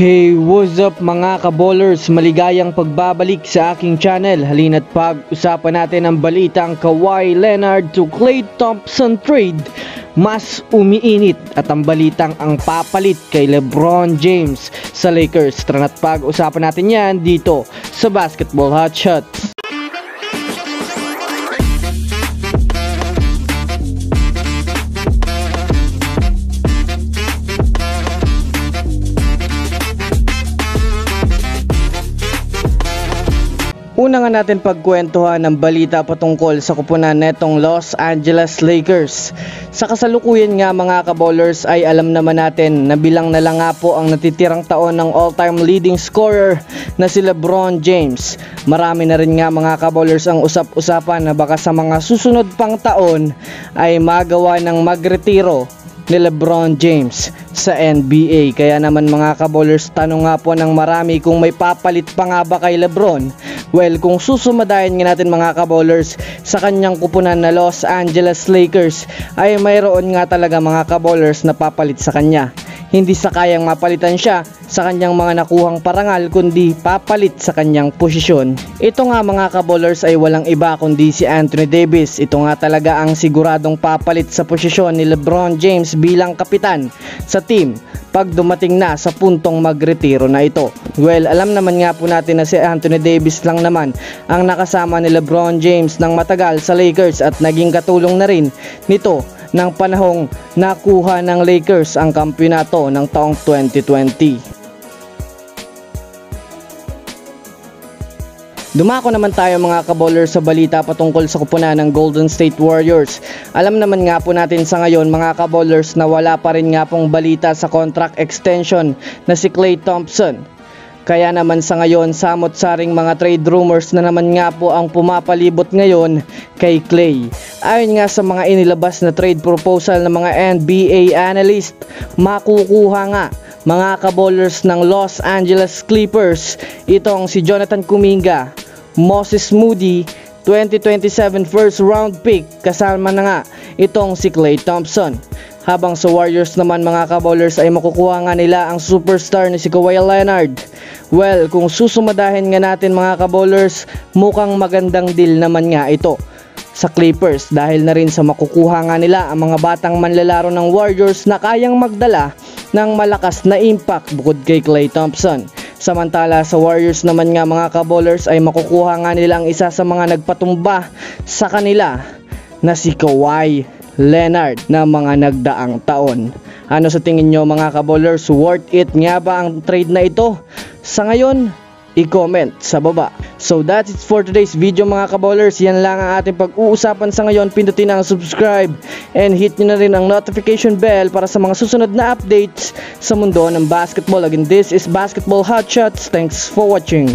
Hey, what's up mga kaballers? Maligayang pagbabalik sa aking channel. Halina't pag-usapan natin ang balitang Kawhi Leonard to Klay Thompson trade. Mas umiinit at ang balitang ang papalit kay LeBron James sa Lakers. Tara na't pag-usapan natin yan dito sa Basketball Hot Shots. Una nga natin pagkwentuhan ng balita patungkol sa kupunan netong Los Angeles Lakers. Sa kasalukuyan nga mga kaballers ay alam naman natin na bilang na lang nga po ang natitirang taon ng all-time leading scorer na si LeBron James. Marami na rin nga mga kaballers ang usap-usapan na baka sa mga susunod pang taon ay magawa ng magretiro ni LeBron James sa NBA. Kaya naman mga kaballers, tanong nga po ng marami kung may papalit pa nga ba kay LeBron. Well, kung susumadayan nga natin mga kaballers sa kanyang kupunan na Los Angeles Lakers ay mayroon nga talaga mga kaballers na papalit sa kanya. Hindi sa kayang mapalitan siya sa kanyang mga nakuhang parangal kundi papalit sa kanyang posisyon. Ito nga mga kaballers ay walang iba kundi si Anthony Davis. Ito nga talaga ang siguradong papalit sa posisyon ni LeBron James bilang kapitan sa team pag dumating na sa puntong magretiro na ito. Well, alam naman nga po natin na si Anthony Davis lang naman ang nakasama ni LeBron James ng matagal sa Lakers at naging katulong na rin nito ng panahong nakuha ng Lakers ang kampeonato ng taong 2020. Dumako naman tayo mga kaballers sa balita patungkol sa kupunan ng Golden State Warriors. Alam naman nga po natin sa ngayon mga kaballers na wala pa rin nga pong balita sa contract extension na si Klay Thompson. Kaya naman sa ngayon samot-saring mga trade rumors na naman nga po ang pumapalibot ngayon kay Klay. Ayon nga sa mga inilabas na trade proposal ng mga NBA analyst, makukuha nga mga kaballers ng Los Angeles Clippers itong si Jonathan Kuminga, Moses Moody, 2027 first round pick kasama na nga itong si Klay Thompson. Habang sa Warriors naman mga kaballers ay makukuha nga nila ang superstar ni si Kawhi Leonard. Well, kung susumadahin nga natin mga kaballers, mukhang magandang deal naman nga ito sa Clippers dahil na rin sa makukuha nga nila ang mga batang manlalaro ng Warriors na kayang magdala ng malakas na impact bukod kay Klay Thompson. Samantala sa Warriors naman nga mga kaballers ay makukuha nga nila ang isa sa mga nagpatumba sa kanila na si Kawhi Leonard na mga nagdaang taon. Ano sa tingin nyo mga kaballers, worth it nga ba ang trade na ito? Sa ngayon, i-comment sa baba. So that's it for today's video mga kaballers. Yan lang ang ating pag-uusapan sa ngayon. Pindutin ang subscribe and hit nyo na rin ang notification bell para sa mga susunod na updates sa mundo ng basketball. Again, this is Basketball Hot Shots. Thanks for watching.